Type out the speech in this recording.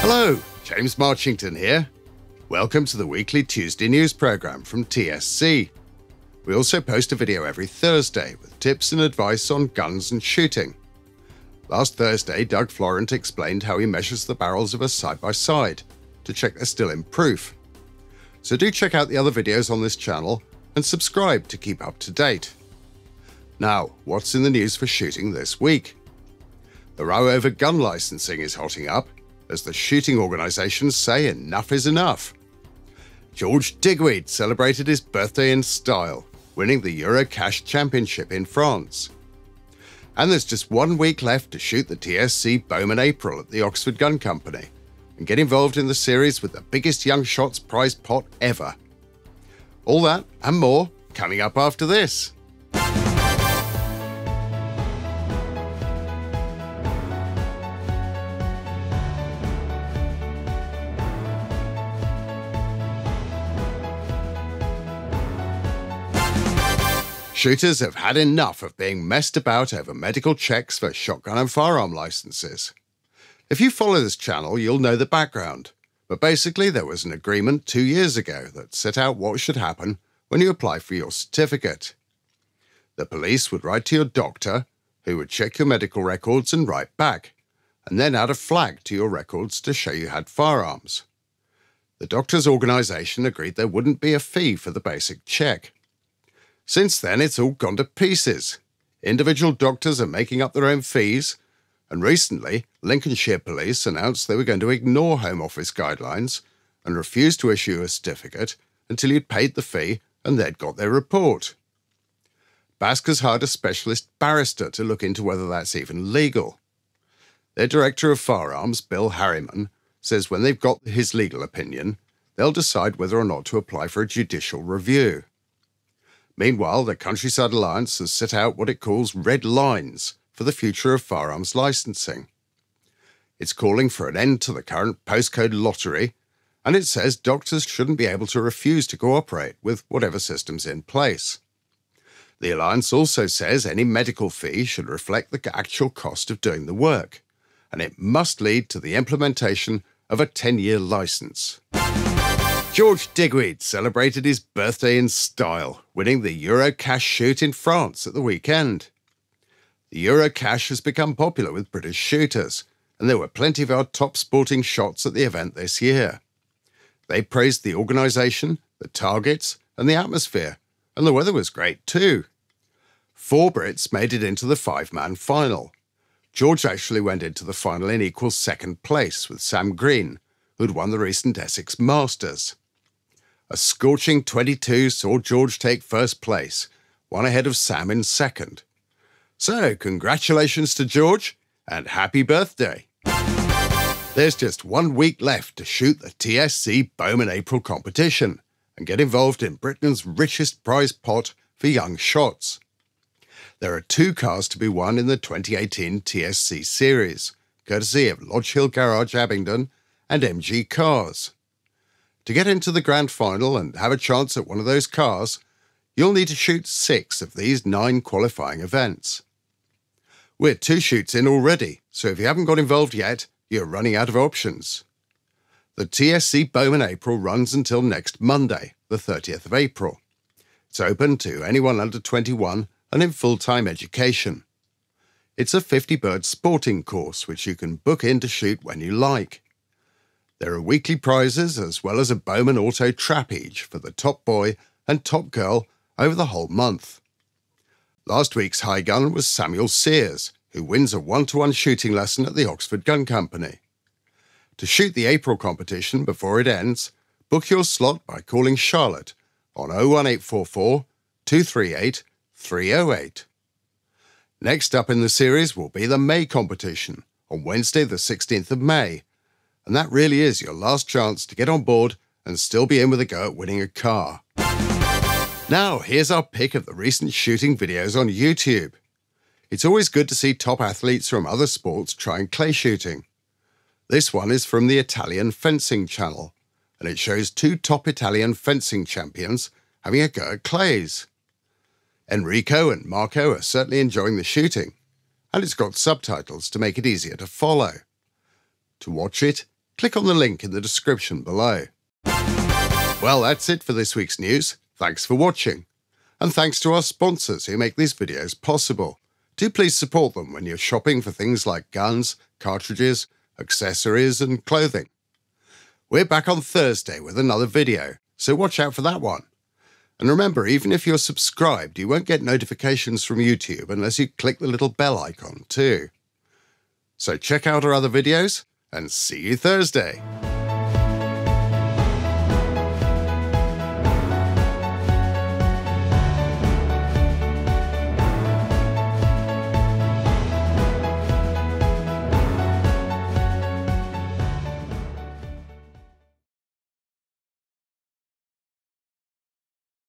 Hello, James Marchington here. Welcome to the weekly Tuesday news programme from TSC. We also post a video every Thursday with tips and advice on guns and shooting. Last Thursday, Doug Florent explained how he measures the barrels of a side-by-side to check they're still in proof. So do check out the other videos on this channel and subscribe to keep up to date. Now, what's in the news for shooting this week? The row over gun licensing is hotting up as the shooting organisations say enough is enough. George Digweed celebrated his birthday in style, winning the Eurocash Championship in France. And there's just 1 week left to shoot the TSC Bowman April at the Oxford Gun Company and get involved in the series with the biggest young shots prize pot ever. All that and more coming up after this. Shooters have had enough of being messed about over medical checks for shotgun and firearm licenses. If you follow this channel, you'll know the background, but basically there was an agreement 2 years ago that set out what should happen when you apply for your certificate. The police would write to your doctor, who would check your medical records and write back, and then add a flag to your records to show you had firearms. The doctor's organisation agreed there wouldn't be a fee for the basic check. Since then, it's all gone to pieces. Individual doctors are making up their own fees, and recently, Lincolnshire Police announced they were going to ignore Home Office guidelines and refuse to issue a certificate until you'd paid the fee and they'd got their report. BASC has hired a specialist barrister to look into whether that's even legal. Their Director of Firearms, Bill Harriman, says when they've got his legal opinion, they'll decide whether or not to apply for a judicial review. Meanwhile, the Countryside Alliance has set out what it calls red lines for the future of firearms licensing. It's calling for an end to the current postcode lottery, and it says doctors shouldn't be able to refuse to cooperate with whatever system's in place. The Alliance also says any medical fee should reflect the actual cost of doing the work, and it must lead to the implementation of a 10-year licence. George Digweed celebrated his birthday in style, winning the Eurocash shoot in France at the weekend. The Eurocash has become popular with British shooters, and there were plenty of our top sporting shots at the event this year. They praised the organisation, the targets, and the atmosphere, and the weather was great too. 4 Brits made it into the 5-man final. George actually went into the final in equal second place with Sam Green, who'd won the recent Essex Masters. A scorching 22 saw George take first place, one ahead of Sam in second. So, congratulations to George, and happy birthday! There's just 1 week left to shoot the TSC Bowman April competition and get involved in Britain's richest prize pot for young shots. There are 2 cars to be won in the 2018 TSC series, courtesy of Lodge Hill Garage Abingdon and MG Cars. To get into the grand final and have a chance at one of those cars, you'll need to shoot 6 of these 9 qualifying events. We're 2 shoots in already, so if you haven't got involved yet, you're running out of options. The TSC Bowman April runs until next Monday, the 30th of April. It's open to anyone under 21 and in full-time education. It's a 50-bird sporting course which you can book in to shoot when you like. There are weekly prizes as well as a Bowman Auto trap each for the top boy and top girl over the whole month. Last week's high gun was Samuel Sears, who wins a 1-to-1 shooting lesson at the Oxford Gun Company. To shoot the April competition before it ends, book your slot by calling Charlotte on 01844 238 308. Next up in the series will be the May competition on Wednesday the 16th of May, and that really is your last chance to get on board and still be in with a go at winning a car. Now, here's our pick of the recent shooting videos on YouTube. It's always good to see top athletes from other sports trying clay shooting. This one is from the Italian Fencing channel, and it shows 2 top Italian fencing champions having a go at clays. Enrico and Marco are certainly enjoying the shooting, and it's got subtitles to make it easier to follow. To watch it, click on the link in the description below. Well, that's it for this week's news. Thanks for watching. And thanks to our sponsors who make these videos possible. Do please support them when you're shopping for things like guns, cartridges, accessories, and clothing. We're back on Thursday with another video, so watch out for that one. And remember, even if you're subscribed, you won't get notifications from YouTube unless you click the little bell icon too. So check out our other videos, and see you Thursday.